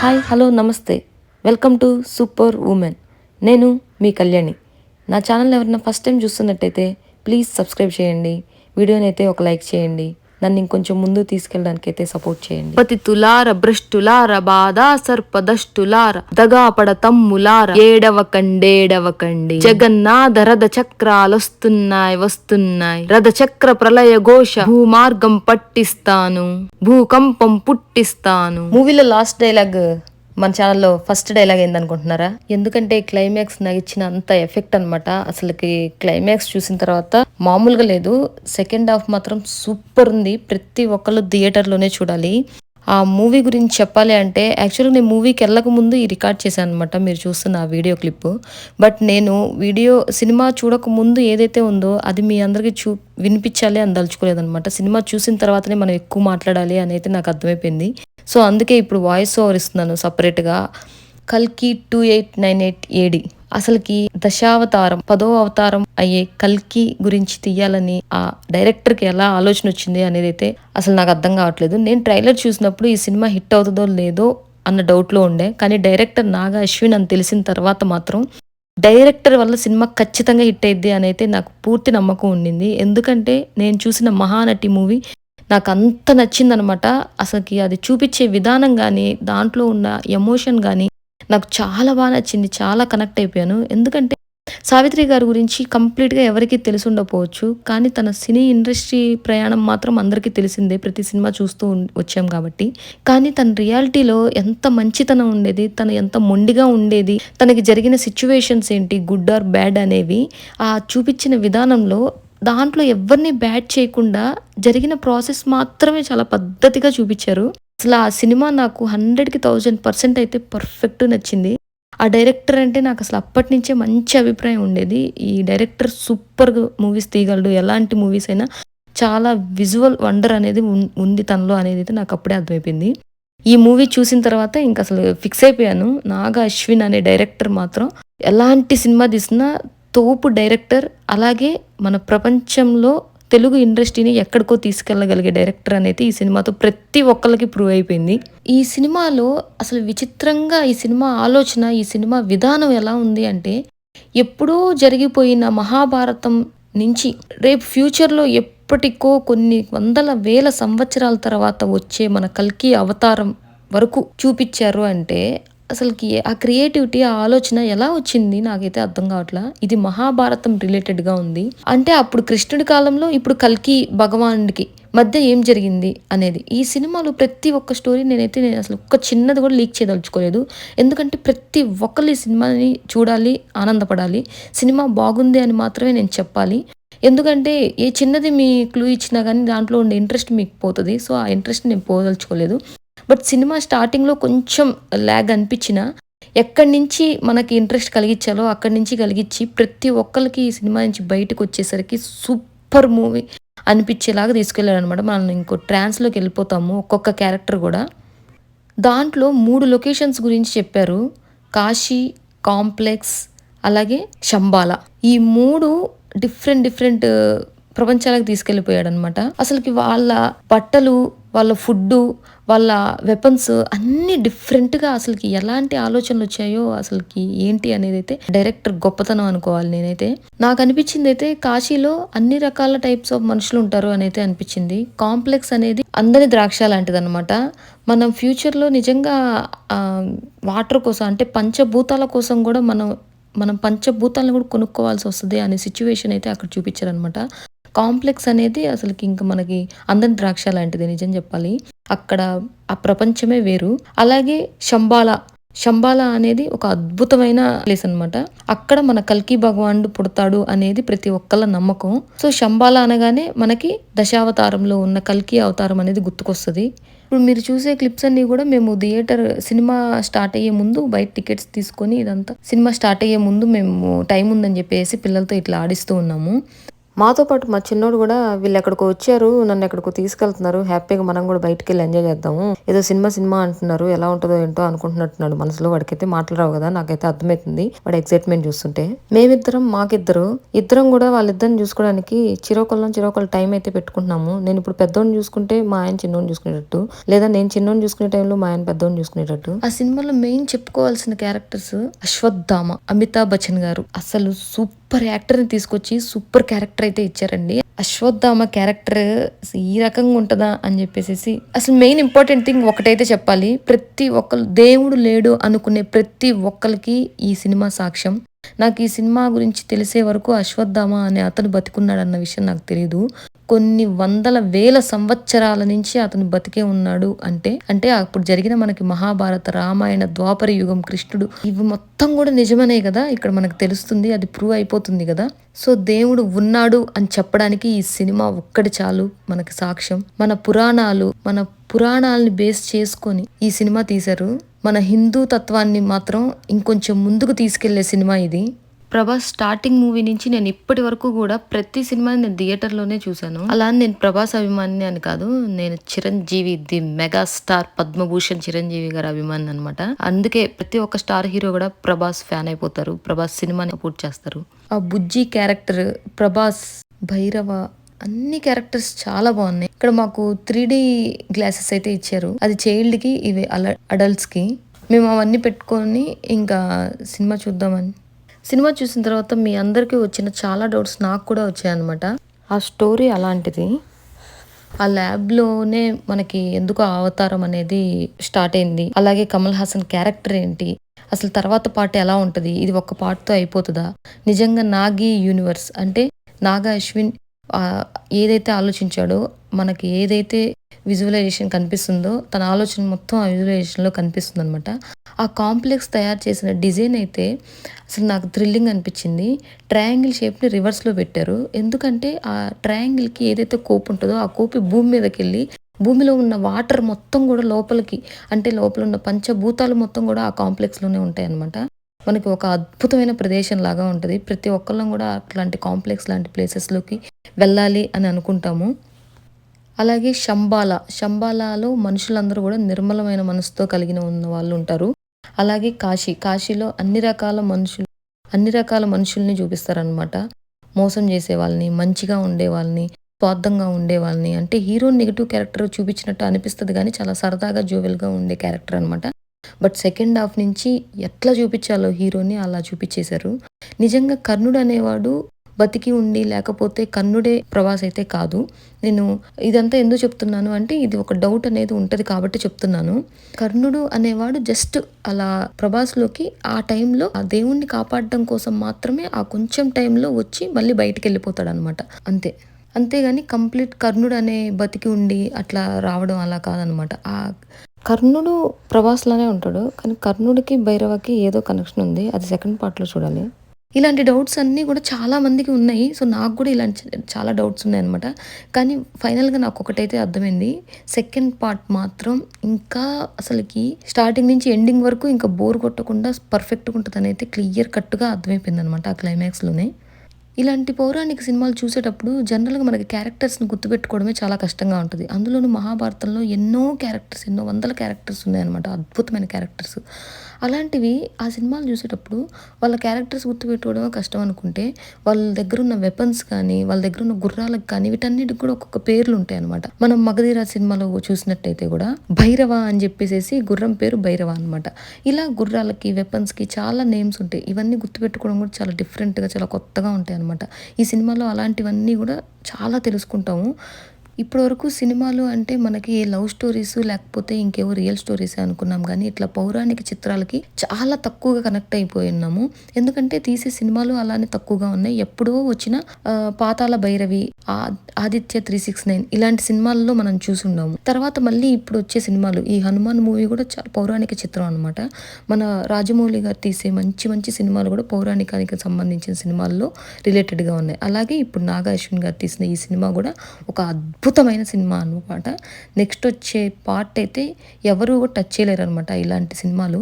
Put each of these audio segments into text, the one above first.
Hi hello నమస్తే. Welcome to super women. నేను మీ కళ్యాణి. నా ఛానల్ ఎవరైనా ఫస్ట్ టైం చూస్తున్నట్టయితే ప్లీజ్ సబ్స్క్రైబ్ చేయండి. వీడియోని అయితే ఒక లైక్ చేయండి. నన్ను ఇంకొంచెం ముందు తీసుకెళ్ళడానికి అయితే సపోర్ట్ చేయండి. పతితులార భ్రష్టులార బాధా సర్పదష్టులార దగాపడ తమ్ములార ఏడవకండి జగన్నాథ రథ చక్రాలొస్తున్నాయి వస్తున్నాయి రథ చక్ర ప్రళయ ఘోష భూమార్గం పట్టిస్తాను భూకంపం పుట్టిస్తాను. మూవీలో లాస్ట్ డైలాగ్ మన ఛానల్లో ఫస్ట్ డైలాగ్ ఏందనుకుంటున్నారా? ఎందుకంటే క్లైమాక్స్ నాకు ఇచ్చిన అంత ఎఫెక్ట్ అనమాట. అసలుకి క్లైమాక్స్ చూసిన తర్వాత మామూలుగా లేదు. సెకండ్ హాఫ్ మాత్రం సూపర్ ఉంది. ప్రతి ఒక్కళ్ళు థియేటర్లోనే చూడాలి. ఆ మూవీ గురించి చెప్పాలి అంటే యాక్చువల్గా నేను మూవీకి వెళ్ళక ముందు ఈ రికార్డ్ చేశాను అనమాట. మీరు చూస్తున్న ఆ వీడియో క్లిప్. బట్ నేను సినిమా చూడక ముందు ఏదైతే ఉందో అది మీ అందరికీ వినిపించాలి అని దలుచుకోలేదనమాట. సినిమా చూసిన తర్వాతనే మనం ఎక్కువ మాట్లాడాలి అనేది నాకు అర్థమైపోయింది. సో అందుకే ఇప్పుడు వాయిస్ ఓవర్ ఇస్తున్నాను సపరేట్గా. కల్కి 2898 AD అసలుకి దశావతారం 10వ అవతారం అయ్యే కల్కి గురించి తీయాలని ఆ డైరెక్టర్కి ఎలా ఆలోచన వచ్చింది అనేది అయితే అసలు నాకు అర్థం కావట్లేదు. నేను ట్రైలర్ చూసినప్పుడు ఈ సినిమా హిట్ అవుతుందో లేదో అన్న డౌట్లో ఉండే, కానీ డైరెక్టర్ నాగా అశ్విన్ అని తెలిసిన తర్వాత మాత్రం డైరెక్టర్ వల్ల సినిమా ఖచ్చితంగా హిట్ అయ్యిద్ది అని అయితే నాకు పూర్తి నమ్మకం ఉండింది. ఎందుకంటే నేను చూసిన మహానటి మూవీ నాకు అంత నచ్చిందనమాట. అసలుకి అది చూపించే విధానం కానీ దాంట్లో ఉన్న ఎమోషన్ కానీ నాకు చాలా బాగా నచ్చింది. చాలా కనెక్ట్ అయిపోయాను. ఎందుకంటే సావిత్రి గారి గురించి కంప్లీట్గా ఎవరికీ తెలిసి ఉండకపోవచ్చు, కానీ తన సినీ ఇండస్ట్రీ ప్రయాణం మాత్రం అందరికీ తెలిసిందే. ప్రతి సినిమా చూస్తూ వచ్చాం కాబట్టి. కానీ తన రియాలిటీలో ఎంత మంచితనం ఉండేది, తను ఎంత మొండిగా ఉండేది, తనకి జరిగిన సిచ్యువేషన్స్ ఏంటి, గుడ్ ఆర్ బ్యాడ్ అనేవి ఆ చూపించిన విధానంలో దాంట్లో ఎవరిని బ్యాడ్ చేయకుండా జరిగిన ప్రాసెస్ మాత్రమే చాలా పద్ధతిగా చూపించారు. అసలు ఆ సినిమా నాకు 100కి 1000% అయితే పర్ఫెక్ట్ నచ్చింది. ఆ డైరెక్టర్ అంటే నాకు అసలు అప్పటి నుంచే మంచి అభిప్రాయం ఉండేది. ఈ డైరెక్టర్ సూపర్ మూవీస్ తీయగలడు, ఎలాంటి మూవీస్ అయినా. చాలా విజువల్ వండర్ అనేది ఉంది తనలో అనేది అయితే నాకు అప్పుడే అర్థమైపోయింది. ఈ మూవీ చూసిన తర్వాత ఇంక అసలు ఫిక్స్ అయిపోయాను. నాగా అశ్విన్ అనే డైరెక్టర్ మాత్రం ఎలాంటి సినిమా తీసినా తోపు డైరెక్టర్. అలాగే మన ప్రపంచంలో తెలుగు ఇండస్ట్రీని ఎక్కడికో తీసుకెళ్ళగలిగే డైరెక్టర్ అనేది ఈ సినిమాతో ప్రతి ఒక్కరికి ప్రూవ్ అయిపోయింది. ఈ సినిమాలో అసలు విచిత్రంగా ఈ సినిమా ఆలోచన, ఈ సినిమా విధానం ఎలా ఉంది అంటే, ఎప్పుడో జరిగిపోయిన మహాభారతం నుంచి రేపు ఫ్యూచర్లో ఎప్పటికో కొన్ని వందల వేల సంవత్సరాల తర్వాత వచ్చే మన కల్కి అవతారం వరకు చూపించారు అంటే అసలుకి ఆ క్రియేటివిటీ, ఆ ఆలోచన ఎలా వచ్చింది నాకైతే అర్థం కావట్లా. ఇది మహాభారతం రిలేటెడ్గా ఉంది అంటే అప్పుడు కృష్ణుడి కాలంలో ఇప్పుడు కల్కి భగవానుడికి మధ్య ఏం జరిగింది అనేది ఈ సినిమాలో ప్రతి ఒక్క స్టోరీ నేను అసలు ఒక్క చిన్నది కూడా లీక్ చేయదలుచుకోలేదు. ఎందుకంటే ప్రతి ఒక్కరు ఈ సినిమాని చూడాలి, ఆనందపడాలి. సినిమా బాగుంది అని మాత్రమే నేను చెప్పాలి. ఎందుకంటే ఏ చిన్నది మీ క్లూ ఇచ్చినా కానీ దాంట్లో ఉండే ఇంట్రెస్ట్ మీకు పోతుంది. సో ఆ ఇంట్రెస్ట్ నేను పోదలుచుకోలేదు. బట్ సినిమా స్టార్టింగ్లో కొంచెం ల్యాగ్ అనిపించిన ఎక్కడి నుంచి మనకి ఇంట్రెస్ట్ కలిగించాలో అక్కడి నుంచి కలిగించి ప్రతి ఒక్కరికి ఈ సినిమా నుంచి బయటకు వచ్చేసరికి సూపర్ మూవీ అనిపించేలాగా తీసుకెళ్ళాడు అనమాట. మనం ఇంకో ట్రాన్స్లోకి వెళ్ళిపోతాము. ఒక్కొక్క క్యారెక్టర్ కూడా దాంట్లో 3 లొకేషన్స్ గురించి చెప్పారు. కాశీ, కాంప్లెక్స్, అలాగే శంబాల. ఈ 3 డిఫరెంట్ ప్రపంచాలకు తీసుకెళ్ళిపోయాడు అనమాట. అసలుకి వాళ్ళ బట్టలు, వాళ్ళ ఫుడ్డు, వాళ్ళ వెపన్స్ అన్నీ డిఫరెంట్గా అసలుకి ఎలాంటి ఆలోచనలు వచ్చాయో అసలుకి ఏంటి అనేది అయితే డైరెక్టర్ గొప్పతనం అనుకోవాలి. నేనైతే నాకు అనిపించింది అయితే కాశీలో అన్ని రకాల టైప్స్ ఆఫ్ మనుషులు ఉంటారు అని అయితే అనిపించింది. కాంప్లెక్స్ అనేది అందరి ద్రాక్ష లాంటిది అనమాట. మనం ఫ్యూచర్లో నిజంగా వాటర్ కోసం అంటే పంచభూతాల కోసం కూడా మనం పంచభూతాలను కూడా కొనుక్కోవాల్సి వస్తుంది అనే సిచ్యువేషన్ అయితే అక్కడ చూపించారనమాట. కాంప్లెక్స్ అనేది అసలుకి ఇంకా మనకి అందరి ద్రాక్ష లాంటిది నిజం చెప్పాలి. అక్కడ ఆ ప్రపంచమే వేరు. అలాగే శంబాల అనేది ఒక అద్భుతమైన ప్లేస్ అనమాట. అక్కడ మన కల్కి భగవానుడు పుడతాడు అనేది ప్రతి ఒక్కళ్ళ నమ్మకం. సో శంబాల అనగానే మనకి దశావతారంలో ఉన్న కల్కి అవతారం అనేది గుర్తుకొస్తుంది. ఇప్పుడు మీరు చూసే క్లిప్స్ అన్నీ కూడా మేము సినిమా స్టార్ట్ అయ్యే ముందు బయట టికెట్స్ తీసుకొని ఇదంతా సినిమా స్టార్ట్ అయ్యే ముందు మేము టైం ఉందని చెప్పేసి పిల్లలతో ఇట్లా ఆడిస్తూ ఉన్నాము. మాతో పాటు మా చిన్నోడు కూడా వీళ్ళు ఎక్కడికో వచ్చారు, నన్ను ఎక్కడికో తీసుకెళ్తున్నారు, హ్యాపీగా మనం కూడా బయటికి వెళ్ళి ఎంజాయ్ చేద్దాము, ఏదో సినిమా సినిమా అంటున్నారు, ఎలా ఉంటుందో ఏంటో అనుకుంటున్నట్టున్నాడు మనసులో. వాడికైతే మాటలు రావు కదా, నాకైతే అర్థమవుతుంది వాడు ఎక్సైట్మెంట్ చూస్తుంటే. ఇద్దరం కూడా వాళ్ళిద్దరిని చూసుకోవడానికి చిరోకళ్ళ టైం అయితే పెట్టుకుంటున్నాము. నేను ఇప్పుడు పెద్దోడిని చూసుకుంటే మా ఆయన చిన్నోడిని చూసుకునేటట్టు, లేదా నేను చిన్నోడిని చూసుకునే టైంలో మా ఆయన పెద్దోడిని చూసుకునేటట్టు. ఆ సినిమాలో మెయిన్ చెప్పుకోవాల్సిన క్యారెక్టర్స్ అశ్వత్థామ, అమితాబ్ బచ్చన్ గారు అసలు సూపర్ యాక్టర్ ని తీసుకొచ్చి సూపర్ క్యారెక్టర్ అయితే ఇచ్చారండి. అశ్వత్థామ క్యారెక్టర్ ఈ రకంగా ఉంటుందా అని చెప్పేసి, అసలు మెయిన్ ఇంపార్టెంట్ థింగ్ ఒకటైతే చెప్పాలి, ప్రతి ఒక్కరు దేవుడు లేడు అనుకునే ప్రతి ఒక్కరికి ఈ సినిమా సాక్ష్యం. నాకు ఈ సినిమా గురించి తెలిసే వరకు అశ్వత్థామ అనే అతను బతికున్నాడన్న విషయం నాకు తెలియదు. కొన్ని వందల వేల సంవత్సరాల నుంచి అతను బతికే ఉన్నాడు అంటే అప్పుడు జరిగిన మనకి మహాభారత, రామాయణ, ద్వాపర యుగం, కృష్ణుడు, ఇవి మొత్తం కూడా నిజమనే కదా ఇక్కడ మనకు తెలుస్తుంది, అది ప్రూవ్ అయిపోతుంది కదా. సో దేవుడు ఉన్నాడు అని చెప్పడానికి ఈ సినిమా ఒక్కటి చాలు మనకి సాక్ష్యం. మన పురాణాలని బేస్ చేసుకొని ఈ సినిమా తీశారు. మన హిందూ తత్వాన్ని మాత్రం ఇంకొంచెం ముందుకు తీసుకెళ్లే సినిమా ఇది. ప్రభాస్ స్టార్టింగ్ మూవీ నుంచి నేను ఇప్పటి వరకు కూడా ప్రతి సినిమాని నేను థియేటర్లోనే చూశాను. అలా నేను ప్రభాస్ అభిమాని అని కాదు, నేను చిరంజీవి ది మెగాస్టార్ పద్మభూషణ్ చిరంజీవి గారి అభిమాని అనమాట. అందుకే ప్రతి ఒక్క స్టార్ హీరో కూడా ప్రభాస్ ఫ్యాన్ అయిపోతారు, ప్రభాస్ సినిమాని సపోర్ట్ చేస్తారు. ఆ బుజ్జి క్యారెక్టర్, ప్రభాస్, భైరవ, అన్ని క్యారెక్టర్స్ చాలా బాగున్నాయి. ఇక్కడ మాకు 3D గ్లాసెస్ అయితే ఇచ్చారు, అది చైల్డ్ కి, ఇవి అడల్ట్స్ కి. మేము అవన్నీ పెట్టుకొని ఇంకా సినిమా చూసిన తర్వాత మీ అందరికీ వచ్చిన చాలా డౌట్స్ నాకు కూడా వచ్చాయన్నమాట. ఆ స్టోరీ అలాంటిది. ఆ ల్యాబ్లోనే మనకి ఎందుకు అవతారం అనేది స్టార్ట్ అయింది, అలాగే కమల్ హాసన్ క్యారెక్టర్ ఏంటి, అసలు తర్వాత పార్ట్ ఎలా ఉంటుంది, ఇది ఒక్క పార్ట్తో అయిపోతుందా, నిజంగా నాగి యూనివర్స్ అంటే నాగా అశ్విన్ ఏదైతే ఆలోచించాడో, మనకి ఏదైతే విజువలైజేషన్ కనిపిస్తుందో తన ఆలోచన మొత్తం ఆ విజువలైజేషన్లో కనిపిస్తుంది అనమాట. ఆ కాంప్లెక్స్ తయారు చేసిన డిజైన్ అయితే అసలు నాకు థ్రిల్లింగ్ అనిపించింది. ట్రయాంగిల్ షేప్ని రివర్స్లో పెట్టారు, ఎందుకంటే ఆ ట్రయాంగిల్కి ఏదైతే కోప్ ఉంటుందో ఆ కోపి భూమి మీదకి వెళ్ళి భూమిలో ఉన్న వాటర్ మొత్తం కూడా లోపలికి, అంటే లోపల ఉన్న పంచభూతాలు మొత్తం కూడా ఆ కాంప్లెక్స్లోనే ఉంటాయి అనమాట. మనకి ఒక అద్భుతమైన ప్రదేశం లాగా ఉంటుంది. ప్రతి ఒక్కళ్ళం కూడా అట్లాంటి కాంప్లెక్స్ లాంటి ప్లేసెస్లోకి వెళ్ళాలి అని అనుకుంటాము. అలాగే శంబాలాలో మనుషులందరూ కూడా నిర్మలమైన మనసుతో కలిగిన ఉన్న వాళ్ళు ఉంటారు. అలాగే కాశీలో అన్ని రకాల మనుషుల్ని చూపిస్తారనమాట. మోసం చేసే వాళ్ళని, మంచిగా ఉండే వాళ్ళని, స్వార్థంగా ఉండే వాళ్ళని. అంటే హీరో నెగిటివ్ క్యారెక్టర్ చూపించినట్టు అనిపిస్తుంది కానీ చాలా సరదాగా జోవెల్గా ఉండే క్యారెక్టర్ అనమాట. బట్ సెకండ్ హాఫ్ నుంచి ఎట్లా చూపించాలో హీరోని అలా చూపించేశారు. నిజంగా కర్ణుడు అనేవాడు బతికి ఉండి లేకపోతే కర్ణుడే ప్రభాస్ అయితే కాదు. నేను ఇదంతా ఎందుకు చెప్తున్నాను అంటే ఇది ఒక డౌట్ అనేది ఉంటుంది కాబట్టి చెప్తున్నాను. కర్ణుడు అనేవాడు జస్ట్ అలా ప్రభాస్లోకి ఆ టైంలో ఆ దేవుణ్ణి కాపాడడం కోసం మాత్రమే ఆ కొంచెం టైంలో వచ్చి మళ్ళీ బయటికి వెళ్ళిపోతాడు అనమాట, అంతేగాని కంప్లీట్ కర్ణుడు అనే బతికి ఉండి అట్లా రావడం అలా కాదనమాట. ఆ కర్ణుడు ప్రభాస్లానే ఉంటాడు, కానీ కర్ణుడికి భైరవకి ఏదో కనెక్షన్ ఉంది, అది సెకండ్ పార్ట్లో చూడాలి. ఇలాంటి డౌట్స్ అన్నీ కూడా చాలా మందికి ఉన్నాయి. సో నాకు కూడా ఇలాంటి చాలా డౌట్స్ ఉన్నాయన్నమాట. కానీ ఫైనల్గా నాకు ఒకటైతే అర్థమైంది, సెకండ్ పార్ట్ మాత్రం ఇంకా అసలుకి స్టార్టింగ్ నుంచి ఎండింగ్ వరకు ఇంకా బోర్ కొట్టకుండా పర్ఫెక్ట్గా ఉంటుందని అయితే క్లియర్ కట్గా అర్థమైపోయింది అనమాట ఆ క్లైమాక్స్లోనే. ఇలాంటి పౌరాణిక సినిమాలు చూసేటప్పుడు జనరల్గా మనకి క్యారెక్టర్స్ని గుర్తుపెట్టుకోవడమే చాలా కష్టంగా ఉంటుంది. అందులోనూ మహాభారతంలో ఎన్నో వందల క్యారెక్టర్స్ ఉన్నాయన్నమాట, అద్భుతమైన క్యారెక్టర్స్. అలాంటివి ఆ సినిమాలు చూసేటప్పుడు వాళ్ళ క్యారెక్టర్స్ గుర్తుపెట్టుకోవడమే కష్టం అనుకుంటే, వాళ్ళ దగ్గర ఉన్న వెపన్స్ కానీ, వాళ్ళ దగ్గర ఉన్న గుర్రాలకు కానీ, వీటన్నిటికి కూడా ఒక్కొక్క పేర్లు ఉంటాయి అనమాట. మనం మగధీర సినిమాలో చూసినట్టయితే కూడా భైరవ అని చెప్పేసి గుర్రం పేరు భైరవ అనమాట. ఇలా గుర్రాలకి, వెపన్స్కి చాలా నేమ్స్ ఉంటాయి. ఇవన్నీ గుర్తుపెట్టుకోవడం కూడా చాలా డిఫరెంట్గా, చాలా కొత్తగా ఉంటాయి అనమాట. ఈ సినిమాలో అలాంటివన్నీ కూడా చాలా తెలుసుకుంటాము. ఇప్పటివరకు సినిమాలు అంటే మనకి లవ్ స్టోరీస్ లేకపోతే ఇంకేవో రియల్ స్టోరీస్ అనుకున్నాం, కానీ ఇట్లా పౌరాణిక చిత్రాలకి చాలా తక్కువగా కనెక్ట్ అయిపోయి ఉన్నాము. ఎందుకంటే తీసే సినిమాలు అలానే తక్కువగా ఉన్నాయి. ఎప్పుడో వచ్చిన పాతాళ భైరవి, ఆదిత్య 369 ఇలాంటి సినిమాల్లో మనం చూసున్నాము. తర్వాత మళ్ళీ ఇప్పుడు వచ్చే సినిమాలు, ఈ హనుమాన్ మూవీ కూడా చాలా పౌరాణిక చిత్రం అనమాట. మన రాజమౌళి గారు తీసే మంచి మంచి సినిమాలు కూడా పౌరాణికానికి సంబంధించిన సినిమాల్లో రిలేటెడ్గా ఉన్నాయి. అలాగే ఇప్పుడు నాగా అశ్విన్ గారు తీసిన ఈ సినిమా కూడా ఒక అద్భుతమైన సినిమా అనమాట. నెక్స్ట్ వచ్చే పార్ట్ అయితే ఎవరు టచ్ చేయలేరు అనమాట ఇలాంటి సినిమాలు.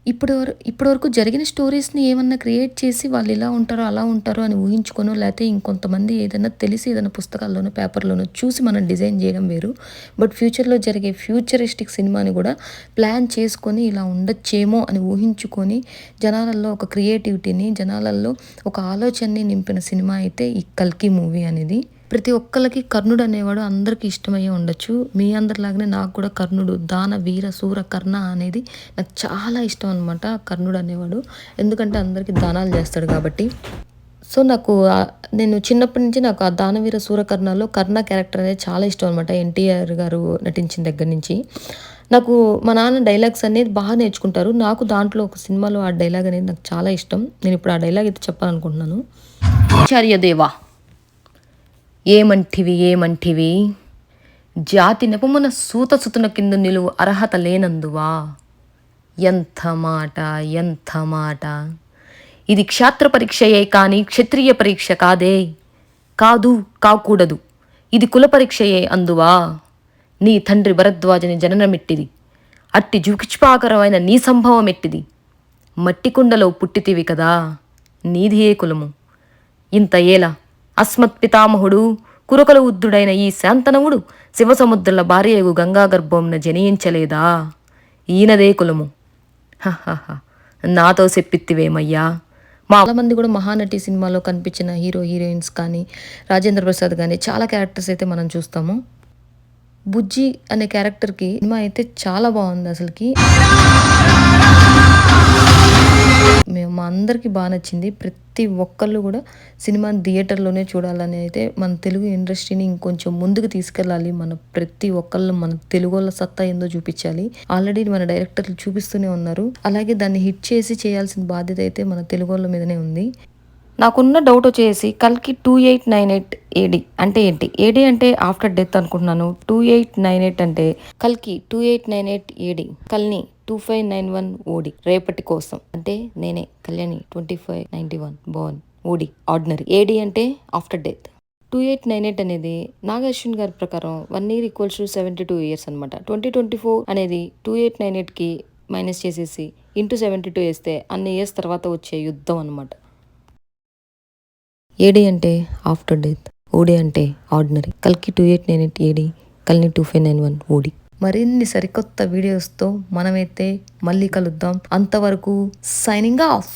ఇప్పటివరకు జరిగిన స్టోరీస్‌ని ఏమన్నా క్రియేట్ చేసి వాళ్ళు ఇలా ఉంటారో, అలా ఉంటారో అని ఊహించుకొనో, లేతే ఇంకొంతమంది ఏదైనా తెలిసి ఏదైనా పుస్తకాల్లోనో, పేపర్‌లోనో చూసి మనం డిజైన్ చేయడం వేరు. బట్ ఫ్యూచర్‌లో జరిగే ఫ్యూచరిస్టిక్ సినిమాని కూడా ప్లాన్ చేసుకొని ఇలా ఉండొచ్చేమో అని ఊహించుకొని జనాలలో ఒక క్రియేటివిటీని, జనాలలో ఒక ఆలోచనని నింపిన సినిమా అయితే ఈ 'కల్కి' మూవీ అనేది. ప్రతి ఒక్కళ్ళకి కర్ణుడు అనేవాడు అందరికీ ఇష్టమయ్యే ఉండొచ్చు. మీ అందరిలాగానే నాకు కూడా కర్ణుడు, దాన వీర శూర కర్ణ అనేది నాకు చాలా ఇష్టం అనమాట. కర్ణుడు అనేవాడు. ఎందుకంటే అందరికీ దానాలు చేస్తాడు కాబట్టి. సో, నేను చిన్నప్పటి నుంచి నాకు ఆ దానవీర శూరకర్ణలో కర్ణ క్యారెక్టర్ అనేది చాలా ఇష్టం అనమాట. ఎన్టీఆర్ గారు నటించిన దగ్గర నుంచి. నాకు మా నాన్న డైలాగ్స్ అనేది బాగా నేర్చుకుంటారు. నాకు దాంట్లో ఒక సినిమాలో ఆ డైలాగ్ అనేది నాకు చాలా ఇష్టం. నేను ఇప్పుడు ఆ డైలాగ్ అయితే చెప్పాలనుకుంటున్నాను. ఆచార్యదేవా, ఏమంటివి జాతి నెపమున సూతసుతున కింద నిలువు అర్హత లేనందువా. ఎంత మాట. ఇది క్షాత్ర పరీక్షయే కానీ క్షత్రియ పరీక్ష కాదే. కాకూడదు. ఇది కుల పరీక్షయే అందువా. నీ తండ్రి భరద్వాజని జననమెట్టిది. అట్టి జుకిష్పాకరమైన నీ సంభవం ఎట్టిది. మట్టికుండలో పుట్టితివి కదా, నీదియే కులము. ఇంత ఏల అస్మత్ పితామహుడు కురకల ఉద్ధుడైన ఈ శాంతనవుడు శివసముద్రుల భార్యగు గంగాగర్భంన జనించలేదా. ఈయనదే కులము. నాతో చెప్పిత్తివేమయ్యా. చాలా మంది కూడా మహానటి సినిమాలో కనిపించిన హీరో హీరోయిన్స్ కానీ, రాజేంద్ర ప్రసాద్ కానీ చాలా క్యారెక్టర్స్ అయితే మనం చూస్తాము. బుజ్జి అనే క్యారెక్టర్కి సినిమా అయితే చాలా బాగుంది అసలుకి. మా అందరికీ బాగా నచ్చింది. ప్రతి ఒక్కళ్ళు కూడా సినిమాని థియేటర్లోనే చూడాలని అయితే మన తెలుగు ఇండస్ట్రీని ఇంకొంచెం ముందుకు తీసుకెళ్ళాలి. ప్రతి ఒక్కళ్ళు మన తెలుగు వాళ్ళ సత్తా ఏందో చూపించాలి. ఆల్రెడీ మన డైరెక్టర్లు చూపిస్తూనే ఉన్నారు. అలాగే దాన్ని హిట్ చేసి చేయాల్సిన బాధ్యత అయితే మన తెలుగు వాళ్ళ మీదనే ఉంది. నాకున్న డౌట్ వచ్చేసి కల్కి 2898 ఏడి అంటే ఏంటి? ఏడి అంటే ఆఫ్టర్ డెత్ అనుకుంటున్నాను. 2898 అంటే కల్కి 2898 ఏడి, కల్ని 2591 ఓడి, రేపటి కోసం అంటే నేనే కళ్యాణి 2591 బోర్న్, ఓడి ఆర్డినరీ. ఏడి అంటే ఆఫ్టర్ డెత్. 2898 అనేది నాగార్జున గారి ప్రకారం 1 year = 72 years అనమాట. 2024 అనేది 2898కి మైనస్ చేసేసి ఇంటూ 72 వేస్తే అన్ని ఇయర్స్ తర్వాత వచ్చే యుద్ధం అనమాట. ఏడి అంటే ఆఫ్టర్ డెత్, ఓడి అంటే ఆర్డినరీ. కల్కి 2898 ఏడి, కల్ని 2591 ఓడి. మరిన్ని సరికొత్త వీడియోస్తో మనమైతే మళ్ళీ కలుద్దాం. అంతవరకు సైనింగ్ ఆఫ్.